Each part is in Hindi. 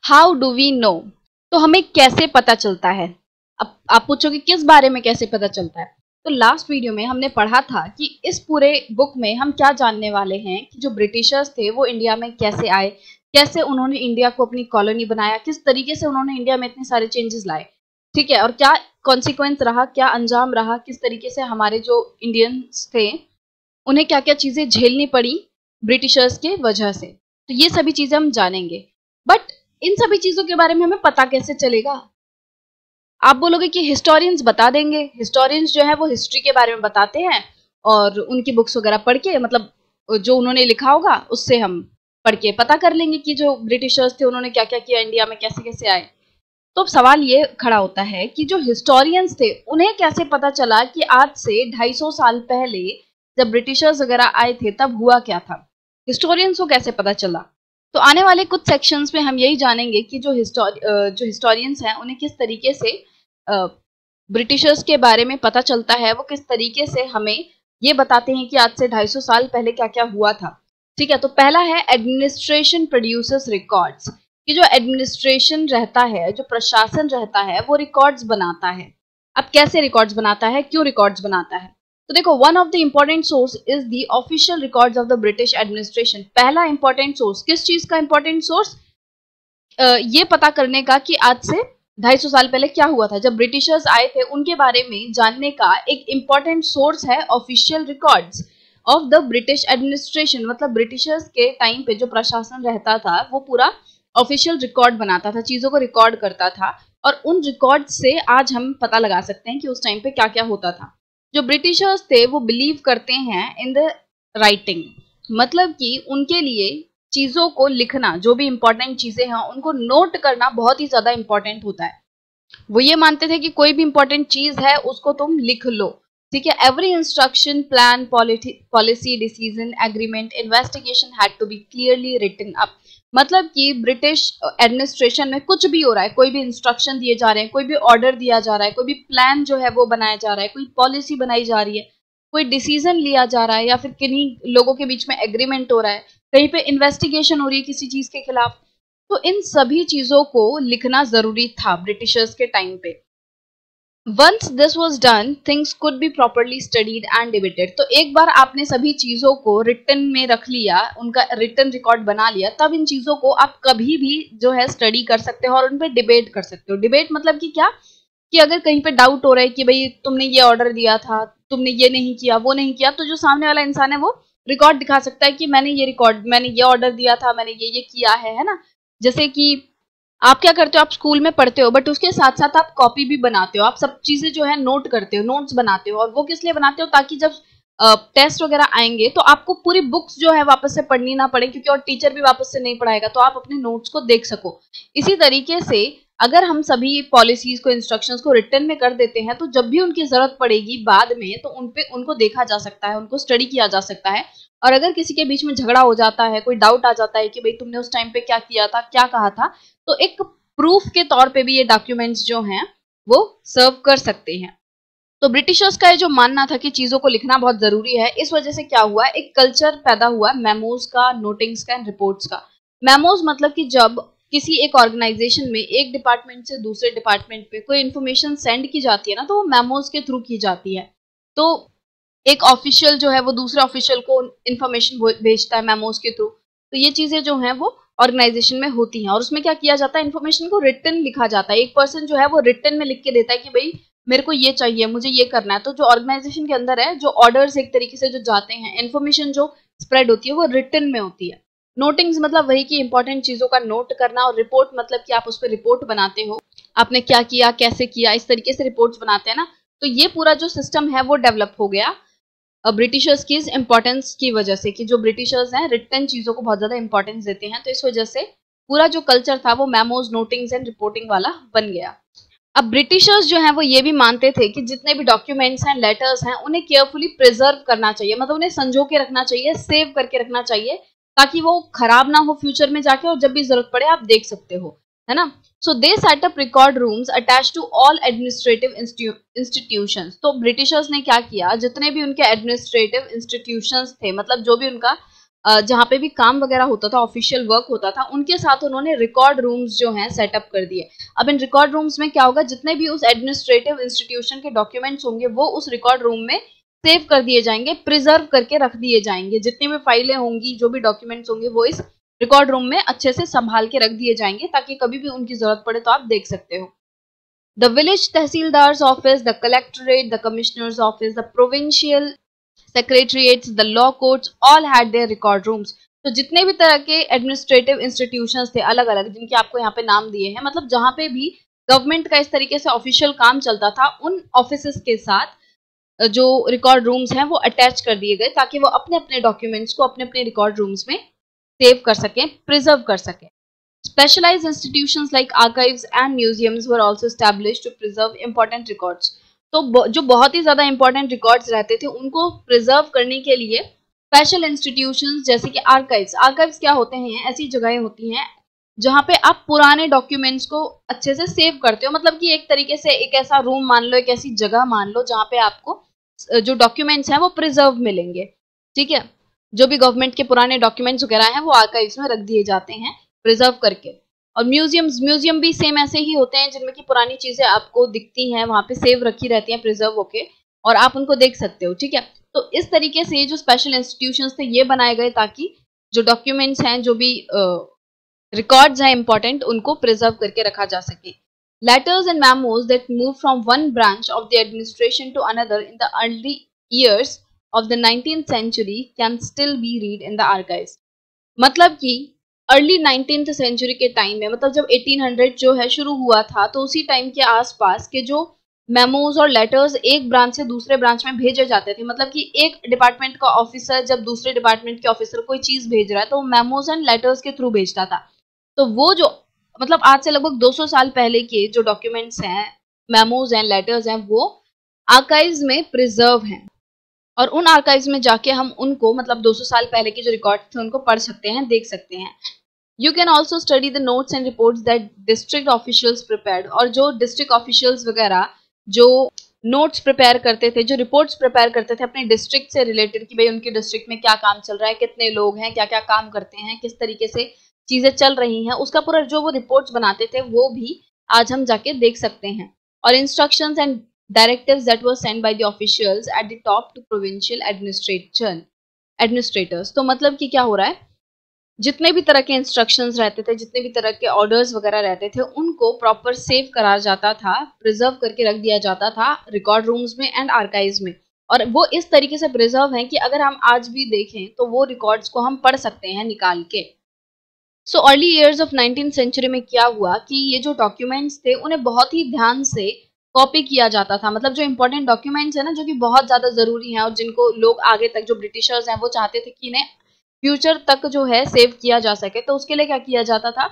हाउ डू वी नो, तो हमें कैसे पता चलता है। अब आप पूछोगे किस बारे में कैसे पता चलता है। तो लास्ट वीडियो में हमने पढ़ा था कि इस पूरे बुक में हम क्या जानने वाले हैं कि जो ब्रिटिशर्स थे वो इंडिया में कैसे आए, कैसे उन्होंने इंडिया को अपनी कॉलोनी बनाया, किस तरीके से उन्होंने इंडिया में इतने सारे चेंजेस लाए, ठीक है, और क्या कॉन्सिक्वेंस रहा, क्या अंजाम रहा, किस तरीके से हमारे जो इंडियंस थे उन्हें क्या क्या चीजें झेलनी पड़ी ब्रिटिशर्स के वजह से। तो ये सभी चीजें हम जानेंगे। बट इन सभी चीजों के बारे में हमें पता कैसे चलेगा। आप बोलोगे कि हिस्टोरियंस बता देंगे। हिस्टोरियंस जो है वो हिस्ट्री के बारे में बताते हैं और उनकी बुक्स वगैरह पढ़ के, मतलब जो उन्होंने लिखा होगा उससे हम पढ़ के पता कर लेंगे कि जो ब्रिटिशर्स थे उन्होंने क्या क्या किया, इंडिया में कैसे कैसे आए। तो अब सवाल ये खड़ा होता है कि जो हिस्टोरियंस थे उन्हें कैसे पता चला कि आज से 250 साल पहले जब ब्रिटिशर्स वगैरह आए थे तब हुआ क्या था। हिस्टोरियंस को कैसे पता चला। तो आने वाले कुछ सेक्शंस में हम यही जानेंगे कि जो हिस्टोरियंस हैं उन्हें किस तरीके से ब्रिटिशर्स के बारे में पता चलता है, वो किस तरीके से हमें ये बताते हैं कि आज से 250 साल पहले क्या क्या हुआ था। ठीक है, तो पहला है एडमिनिस्ट्रेशन प्रोड्यूसर्स रिकॉर्ड्स, कि जो एडमिनिस्ट्रेशन रहता है, जो प्रशासन रहता है, वो रिकॉर्ड्स बनाता है। अब कैसे रिकॉर्ड्स बनाता है, क्यों रिकॉर्ड्स बनाता है, तो देखो one of the important source is the official records of the British administration. पहला इंपॉर्टेंट सोर्स, किस चीज का इंपॉर्टेंट सोर्स, ये पता करने का कि आज से 250 साल पहले क्या हुआ था, जब ब्रिटिशर्स आए थे उनके बारे में जानने का एक इंपॉर्टेंट सोर्स है official records of the British administration. मतलब ब्रिटिशर्स के टाइम पे जो प्रशासन रहता था वो पूरा ऑफिशियल रिकॉर्ड बनाता था, चीजों को रिकॉर्ड करता था, और उन रिकॉर्ड से आज हम पता लगा सकते हैं कि उस टाइम पे क्या क्या होता था। जो ब्रिटिशर्स थे वो बिलीव करते हैं इन द राइटिंग, मतलब कि उनके लिए चीजों को लिखना, जो भी इंपॉर्टेंट चीजें हैं उनको नोट करना बहुत ही ज्यादा इंपॉर्टेंट होता है। वो ये मानते थे कि कोई भी इंपॉर्टेंट चीज है उसको तुम लिख लो, ठीक है। Every instruction, plan, policy, decision, agreement, investigation had to be clearly written up. मतलब कि ब्रिटिश एडमिनिस्ट्रेशन में कुछ भी हो रहा है, कोई भी इंस्ट्रक्शन दिए जा रहे हैं, कोई भी ऑर्डर दिया जा रहा है, कोई भी प्लान जो है वो बनाया जा रहा है, कोई पॉलिसी बनाई जा रही है, कोई डिसीजन लिया जा रहा है, या फिर किन्हीं लोगों के बीच में एग्रीमेंट हो रहा है, कहीं पे इन्वेस्टिगेशन हो रही है किसी चीज के खिलाफ, तो इन सभी चीजों को लिखना जरूरी था ब्रिटिशर्स के टाइम पे। Once this was done, things could be properly studied and debated। तो एक बार आपने सभी चीजों को रिटन में रख लिया, उनका रिटन रिकॉर्ड बना लिया, तब इन चीजों को आप कभी भी जो है स्टडी कर सकते हो और उन पर डिबेट कर सकते हो। डिबेट मतलब कि क्या, कि अगर कहीं पे डाउट हो रहा है कि भाई तुमने ये ऑर्डर दिया था, तुमने ये नहीं किया, वो नहीं किया, तो जो सामने वाला इंसान है वो रिकॉर्ड दिखा सकता है कि मैंने ये ऑर्डर दिया था, मैंने ये किया है ना। जैसे कि आप क्या करते हो, आप स्कूल में पढ़ते हो बट उसके साथ साथ आप कॉपी भी बनाते हो, आप सब चीजें जो है नोट करते हो, नोट्स बनाते हो, और वो किस लिए बनाते हो, ताकि जब टेस्ट वगैरह आएंगे तो आपको पूरी बुक्स जो है वापस से पढ़नी ना पड़े, क्योंकि और टीचर भी वापस से नहीं पढ़ाएगा, तो आप अपने नोट्स को देख सको। इसी तरीके से अगर हम सभी पॉलिसीज को, इंस्ट्रक्शंस को रिटन में कर देते हैं तो जब भी उनकी जरूरत पड़ेगी बाद में, तो उनको देखा जा सकता है, उनको स्टडी किया जा सकता है। और अगर किसी के बीच में झगड़ा हो जाता है, कोई डाउट आ जाता है कि भाई तुमने उस टाइम पे क्या किया था, क्या कहा था, तो एक प्रूफ के तौर पे भी ये डॉक्यूमेंट्स जो हैं वो सर्व कर सकते हैं। तो ब्रिटिशर्स का ये जो मानना था कि चीजों को लिखना बहुत जरूरी है, इस वजह से क्या हुआ, एक कल्चर पैदा हुआ मेमोज का, नोटिंग्स का एंड रिपोर्ट्स का। मेमोज मतलब कि जब किसी एक ऑर्गेनाइजेशन में एक डिपार्टमेंट से दूसरे डिपार्टमेंट पे कोई इन्फॉर्मेशन सेंड की जाती है ना, तो वो मेमोज के थ्रू की जाती है। तो एक ऑफिशियल जो है वो दूसरे ऑफिशियल को इन्फॉर्मेशन भेजता है मेमोज के थ्रू। तो ये चीजें जो हैं वो ऑर्गेनाइजेशन में होती हैं, और उसमें क्या किया जाता है, इन्फॉर्मेशन को रिटन लिखा जाता है। एक पर्सन जो है वो रिटन में लिख के देता है कि भाई मेरे को ये चाहिए, मुझे ये करना है। तो जो ऑर्गेनाइजेशन के अंदर है, जो ऑर्डर्स एक तरीके से जो जाते हैं, इन्फॉर्मेशन जो स्प्रेड होती है वो रिटन में होती है। नोटिंग्स मतलब वही कि इंपॉर्टेंट चीजों का नोट करना, और रिपोर्ट मतलब कि आप उस पर रिपोर्ट बनाते हो, आपने क्या किया, कैसे किया, इस तरीके से रिपोर्ट्स बनाते हैं ना। तो ये पूरा जो सिस्टम है वो डेवलप हो गया ब्रिटिशर्स की इस इंपॉर्टेंस की वजह से, कि जो ब्रिटिशर्स हैं रिटन चीजों को बहुत ज्यादा इंपॉर्टेंस देते हैं, तो इस वजह से पूरा जो कल्चर था वो मेमोज, नोटिंग्स एंड रिपोर्टिंग वाला बन गया। अब ब्रिटिशर्स जो हैं वो ये भी मानते थे कि जितने भी डॉक्यूमेंट्स हैं, लेटर्स हैं, उन्हें केयरफुली प्रिजर्व करना चाहिए, मतलब उन्हें संजो के रखना चाहिए, सेव करके रखना चाहिए, ताकि वो खराब ना हो फ्यूचर में जाके, और जब भी जरूरत पड़े आप देख सकते हो, है ना। So they set up record rooms attach to all administrative institutions. तो ब्रिटिशर्स ने क्या किया, जितने भी उनके एडमिनिस्ट्रेटिव इंस्टीट्यूशंस थे, मतलब जो भी उनका जहाँ पे भी काम वगैरह होता था, ऑफिशियल वर्क होता था, उनके साथ उन्होंने रिकॉर्ड रूम्स जो हैं सेटअप कर दिए। अब इन रिकॉर्ड रूम्स में क्या होगा, जितने भी उस एडमिनिस्ट्रेटिव इंस्टीट्यूशन के डॉक्यूमेंट्स होंगे वो उस रिकॉर्ड रूम में सेव कर दिए जाएंगे, प्रिजर्व करके रख दिए जाएंगे। जितनी भी फाइलें होंगी, जो भी डॉक्यूमेंट्स होंगे, वो इस रिकॉर्ड रूम में अच्छे से संभाल के रख दिए जाएंगे, ताकि कभी भी उनकी जरूरत पड़े तो आप देख सकते हो। The village tahsildars office, the collectorate, the commissioners office, the provincial secretariats, the law courts, all had their record rooms. तो जितने भी तरह के एडमिनिस्ट्रेटिव इंस्टीट्यूशंस थे अलग अलग, जिनके आपको यहाँ पे नाम दिए हैं, मतलब जहाँ पे भी गवर्नमेंट का इस तरीके से ऑफिशियल काम चलता था, उन ऑफिसेस के साथ जो रिकॉर्ड रूम्स हैं वो अटैच कर दिए गए, ताकि वो अपने अपने डॉक्यूमेंट्स को अपने अपने रिकॉर्ड रूम्स में सेव कर सकें, प्रिजर्व कर सकें। Specialized institutions like archives and museums were also established to preserve important records. तो जो बहुत ही ज्यादा इंपॉर्टेंट रिकॉर्ड्स रहते थे उनको प्रिजर्व करने के लिए स्पेशल इंस्टीट्यूशंस जैसे कि आर्काइव्स क्या होते हैं, ऐसी जगहें होती हैं जहाँ पे आप पुराने डॉक्यूमेंट्स को अच्छे से सेव करते हो। मतलब कि एक तरीके से एक ऐसा रूम मान लो, एक ऐसी जगह मान लो जहाँ पे आपको जो डॉक्यूमेंट्स हैं वो प्रिजर्व मिलेंगे। ठीक है, जो भी गवर्नमेंट के पुराने डॉक्यूमेंट्स वगैरह हैं वो आर्काइव्स में रख दिए जाते हैं प्रिजर्व करके। और म्यूजियम भी सेम ऐसे ही होते हैं, जिनमें की पुरानी चीजें आपको दिखती हैं, वहां पे सेव रखी रहती हैं प्रिजर्व होके, और आप उनको देख सकते हो। ठीक है, तो इस तरीके से जो स्पेशल इंस्टीट्यूशंस थे ये बनाए गए ताकि जो डॉक्यूमेंट्स हैं, जो भी रिकॉर्ड्स हैं इंपॉर्टेंट, उनको प्रिजर्व करके रखा जा सके। Letters and memos that move from one branch of the administration to another in the early years of the 19th century can still be read in the archives. मतलब कि अर्ली 19th सेंचुरी के टाइम में, मतलब जब 1800 जो है शुरू हुआ था, तो उसी टाइम के आसपास के जो मेमोज और लेटर्स एक ब्रांच से दूसरे ब्रांच में भेजे जाते थे, मतलब कि एक डिपार्टमेंट का ऑफिसर जब दूसरे डिपार्टमेंट के ऑफिसर कोई चीज भेज रहा है तो मेमोज एंड लेटर्स के थ्रू भेजता था। तो वो जो मतलब आज से लगभग 200 साल पहले के जो डॉक्यूमेंट्स हैं, मेमोज एंड लेटर्स हैं, वो आर्काइव्स में प्रिजर्व हैं, और उन आर्काइव्स में जाके हम उनको मतलब 200 साल पहले के जो रिकॉर्ड थे उनको पढ़ सकते हैं, देख सकते हैं। You can also study the notes and reports that district officials prepared। और जो डिस्ट्रिक्ट ऑफिशियल्स वगैरह जो नोट्स प्रिपेयर करते थे, जो रिपोर्ट्स प्रिपेयर करते थे अपने डिस्ट्रिक्ट से रिलेटेड, कि भाई उनके डिस्ट्रिक्ट में क्या काम चल रहा है, कितने लोग हैं, क्या क्या काम करते हैं, किस तरीके से चीजें चल रही हैं, उसका पूरा जो वो रिपोर्ट्स बनाते थे वो भी आज हम जाके देख सकते हैं। और instructions and directives that were send by the officials at the top to provincial administrators. तो मतलब कि क्या हो रहा है, जितने भी तरह के इंस्ट्रक्शंस रहते थे, जितने भी तरह के ऑर्डर्स वगैरह रहते थे, उनको प्रॉपर सेव करा जाता था, प्रिजर्व करके रख दिया जाता था रिकॉर्ड रूम्स में एंड आर्काइव्स में। और वो इस तरीके से प्रिजर्व हैं कि अगर हम आज भी देखें तो वो रिकॉर्ड्स को हम पढ़ सकते हैं निकाल के। So early years of 19th century में क्या हुआ कि ये जो डॉक्यूमेंट्स थे उन्हें बहुत ही ध्यान से कॉपी किया जाता था। मतलब जो इंपॉर्टेंट डॉक्यूमेंट्स है ना, जो कि बहुत ज्यादा जरूरी हैं और जिनको लोग आगे तक, जो ब्रिटिशर्स हैं वो चाहते थे कि इन्हें फ्यूचर तक जो है सेव किया जा सके, तो उसके लिए क्या किया जाता था,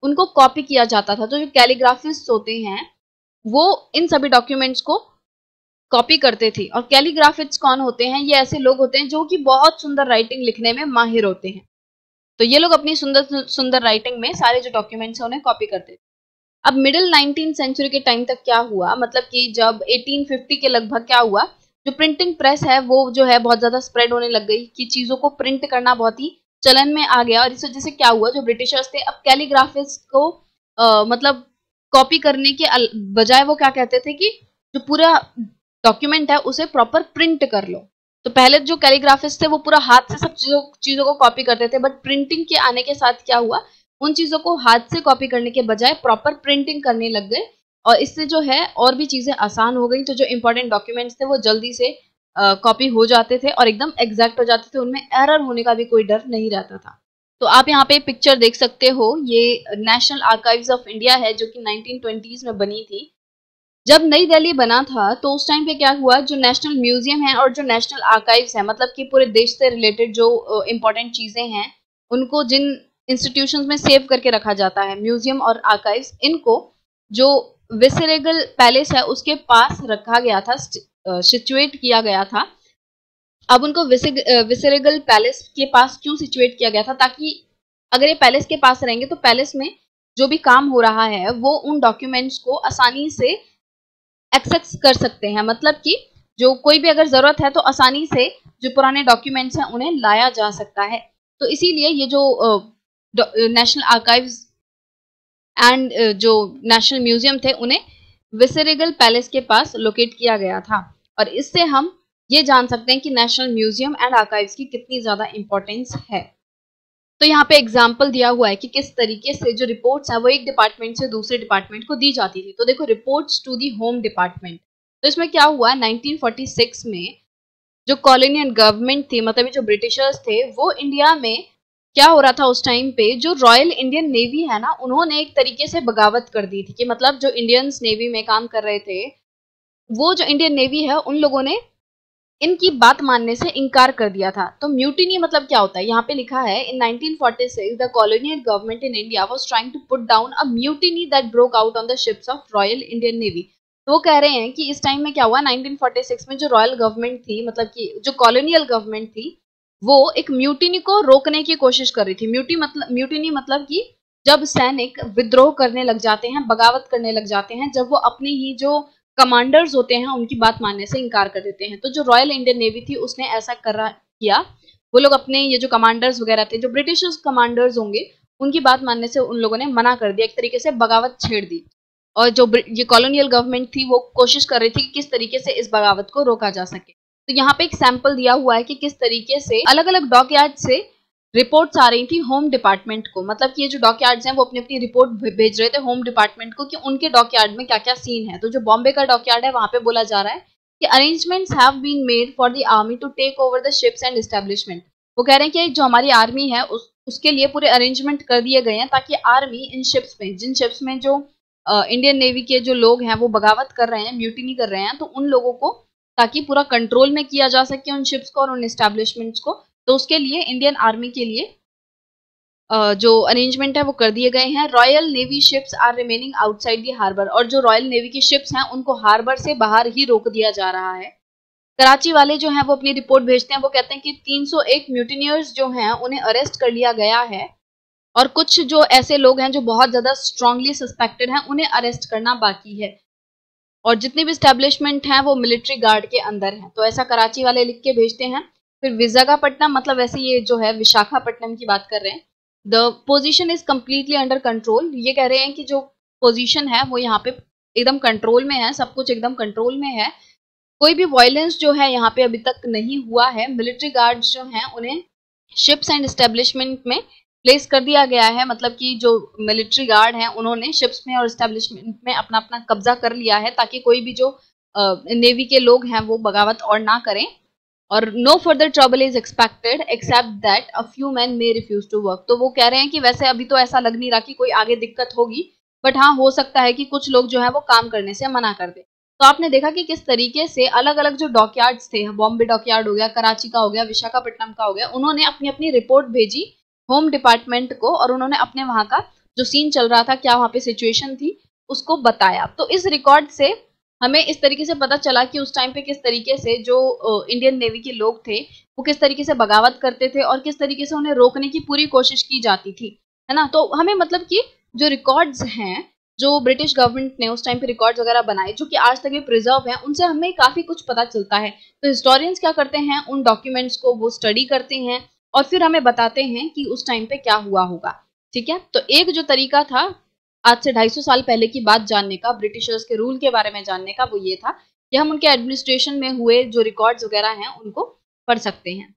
उनको कॉपी किया जाता था। तो जो कैलीग्राफिस्ट होते हैं वो इन सभी डॉक्यूमेंट्स को कॉपी करते थे। और कैलीग्राफिस्ट कौन होते हैं, ये ऐसे लोग होते हैं जो कि बहुत सुंदर राइटिंग लिखने में माहिर होते हैं। तो ये लोग अपनी सुंदर सुंदर राइटिंग में सारे जो डॉक्यूमेंट्स हैं उन्हें कॉपी करते थे। अब मिडिल 19th सेंचुरी के टाइम तक क्या हुआ, मतलब कि जब 1850 के लगभग क्या हुआ, जो प्रिंटिंग प्रेस है वो जो है बहुत ज्यादा स्प्रेड होने लग गई, कि चीजों को प्रिंट करना बहुत ही चलन में आ गया। और इस वजह से क्या हुआ, जो ब्रिटिशर्स थे अब कैलीग्राफिस्ट को मतलब कॉपी करने के बजाय वो क्या कहते थे कि जो पूरा डॉक्यूमेंट है उसे प्रॉपर प्रिंट कर लो। तो पहले जो कैलीग्राफिस्ट थे वो पूरा हाथ से सब चीजों को कॉपी करते थे, बट प्रिंटिंग के आने के साथ क्या हुआ, उन चीजों को हाथ से कॉपी करने के बजाय प्रॉपर प्रिंटिंग करने लग गए, और इससे जो है और भी चीजें आसान हो गई। तो जो इंपॉर्टेंट डॉक्यूमेंट्स थे वो जल्दी से कॉपी हो जाते थे और एकदम एग्जैक्ट हो जाते थे, उनमें एरर होने का भी कोई डर नहीं रहता था। तो आप यहाँ पे पिक्चर देख सकते हो, ये नेशनल आर्काइव्स ऑफ इंडिया है जो कि 1920s में बनी थी। जब नई दिल्ली बना था तो उस टाइम पे क्या हुआ, जो नेशनल म्यूजियम है और जो नेशनल आर्काइव्स है, मतलब कि पूरे देश से रिलेटेड जो इंपॉर्टेंट चीजें हैं उनको जिन इंस्टीट्यूशंस में सेव करके रखा जाता है, म्यूजियम और आर्काइव्स, इनको जो विसरेगल पैलेस है उसके पास रखा गया था, सिचुएट किया गया था। अब उनको विसरेगल पैलेस के पास क्यों सिचुएट किया गया था, ताकि अगर ये पैलेस के पास रहेंगे तो पैलेस में जो भी काम हो रहा है वो उन डॉक्यूमेंट्स को आसानी से एक्सेस कर सकते हैं। मतलब कि जो कोई भी अगर जरूरत है तो आसानी से जो पुराने डॉक्यूमेंट्स हैं उन्हें लाया जा सकता है। तो इसीलिए ये जो नेशनल आर्काइव्स एंड जो नेशनल म्यूजियम थे उन्हें विसेरेगल पैलेस के पास लोकेट किया गया था। और इससे हम ये जान सकते हैं कि नेशनल म्यूजियम एंड आर्काइव्स की कितनी ज्यादा इंपॉर्टेंस है। तो यहाँ पे एग्जाम्पल दिया हुआ है कि किस तरीके से जो रिपोर्ट्स है वो एक डिपार्टमेंट से दूसरे डिपार्टमेंट को दी जाती थी। तो देखो, reports to the home department, तो इसमें क्या हुआ 1946 में जो कॉलोनियल गवर्नमेंट थी, मतलब जो ब्रिटिशर्स थे, वो इंडिया में क्या हो रहा था उस टाइम पे, जो रॉयल इंडियन नेवी है ना, उन्होंने एक तरीके से बगावत कर दी थी। कि मतलब जो इंडियंस नेवी में काम कर रहे थे, वो जो इंडियन नेवी है उन लोगों ने इनकी बात मानने से इनकार कर दिया था। तो म्यूटिनी मतलब क्या होता है, यहाँ पे लिखा है in 1946 the colonial government in India was trying to put down a mutiny that broke out on the ships of Royal Indian Navy. तो वो कह रहे हैं कि इस टाइम में क्या हुआ, 1946 में जो रॉयल गवर्नमेंट थी, मतलब कि जो कॉलोनियल गवर्नमेंट थी, वो एक म्यूटिनी को रोकने की कोशिश कर रही थी। म्यूटिनी मतलब कि जब सैनिक विद्रोह करने लग जाते हैं, बगावत करने लग जाते हैं, जब वो अपनी ही जो कमांडर्स होते हैं उनकी बात मानने से इनकार कर देते हैं। तो जो रॉयल इंडियन नेवी थी उसने ऐसा किया। वो लोग अपने ये जो कमांडर्स वगैरह थे, जो ब्रिटिश कमांडर्स होंगे, उनकी बात मानने से उन लोगों ने मना कर दिया, एक तरीके से बगावत छेड़ दी। और जो ये कॉलोनियल गवर्नमेंट थी वो कोशिश कर रही थी कि किस तरीके से इस बगावत को रोका जा सके। तो यहाँ पे एक सैंपल दिया हुआ है कि किस तरीके से अलग अलग डॉकयार्ड से रिपोर्ट्स आ रही थी होम डिपार्टमेंट को। मतलब कि ये जो डॉकयार्ड्स हैं वो अपनी अपनी रिपोर्ट भेज रहे थे होम डिपार्टमेंट को कि उनके डॉकयार्ड में क्या क्या सीन है। तो जो बॉम्बे का डॉकयार्ड है वहां पे बोला जा रहा है कि arrangements have been made for the army to take over the ships and establishment. वो कह रहे हैं कि जो हमारी आर्मी है उसके लिए पूरे अरेंजमेंट कर दिए गए हैं ताकि आर्मी इन शिप्स में, जिन शिप्स में जो इंडियन नेवी के जो लोग हैं वो बगावत कर रहे हैं, म्यूटिनी कर रहे हैं, तो उन लोगों को ताकि पूरा कंट्रोल में किया जा सके उन शिप्स को और उन एस्टेब्लिशमेंट्स को। तो उसके लिए इंडियन आर्मी के लिए जो अरेंजमेंट है वो कर दिए गए हैं। Royal Navy ships are remaining outside the harbour, और जो रॉयल नेवी की शिप्स हैं उनको हार्बर से बाहर ही रोक दिया जा रहा है। कराची वाले जो हैं वो अपनी रिपोर्ट भेजते हैं, वो कहते हैं कि 301 म्यूटिनियर्स जो हैं उन्हें अरेस्ट कर लिया गया है, और कुछ जो ऐसे लोग हैं जो बहुत ज्यादा स्ट्रांगली सस्पेक्टेड हैं उन्हें अरेस्ट करना बाकी है, और जितनी भी स्टैब्लिशमेंट हैं वो मिलिट्री गार्ड के अंदर हैं। तो ऐसा कराची वाले लिख के भेजते हैं। फिर विशाखापट्टनम, मतलब वैसे ये जो है विशाखापट्टनम की बात कर रहे हैं। The position is completely under control. ये कह रहे हैं कि जो पोजीशन है वो यहाँ पे एकदम कंट्रोल में है, सब कुछ एकदम कंट्रोल में है, कोई भी वायलेंस जो है यहाँ पे अभी तक नहीं हुआ है। मिलिट्री गार्ड्स जो हैं उन्हें शिप्स एंड एस्टेब्लिशमेंट में प्लेस कर दिया गया है। मतलब कि जो मिलिट्री गार्ड हैं उन्होंने शिप्स में और एस्टेब्लिशमेंट में अपना अपना कब्जा कर लिया है ताकि कोई भी जो नेवी के लोग हैं वो बगावत और ना करें। और no further trouble is expected except that a few man may refuse to work. तो वो कह रहे हैं कि वैसे अभी तो ऐसा लग नहीं रहा कि कोई आगे दिक्कत होगी, बट हाँ हो सकता है कि कुछ लोग जो है वो काम करने से मना कर दे। तो आपने देखा कि किस तरीके से अलग अलग जो डॉकयार्ड्स थे, बॉम्बे डॉकयार्ड हो गया, कराची का हो गया, विशाखापट्टनम का हो गया, उन्होंने अपनी अपनी रिपोर्ट भेजी होम डिपार्टमेंट को, और उन्होंने अपने वहां का जो सीन चल रहा था, क्या वहां पे सिचुएशन थी, उसको बताया। तो इस रिकॉर्ड से हमें इस तरीके से पता चला कि उस टाइम पे किस तरीके से जो इंडियन नेवी के लोग थे वो किस तरीके से बगावत करते थे और किस तरीके से उन्हें रोकने की पूरी कोशिश की जाती थी, है ना। तो हमें मतलब कि जो रिकॉर्ड्स हैं, जो ब्रिटिश गवर्नमेंट ने उस टाइम पे रिकॉर्ड्स वगैरह बनाए जो कि आज तक भी प्रिजर्व हैं, उनसे हमें काफी कुछ पता चलता है। तो हिस्टोरियंस क्या करते हैं, उन डॉक्यूमेंट्स को वो स्टडी करते हैं और फिर हमें बताते हैं कि उस टाइम पे क्या हुआ होगा। ठीक है, तो एक जो तरीका था आज से 250 साल पहले की बात जानने का, ब्रिटिशर्स के रूल के बारे में जानने का, वो ये था कि हम उनके एडमिनिस्ट्रेशन में हुए जो रिकॉर्ड्स वगैरह हैं उनको पढ़ सकते हैं।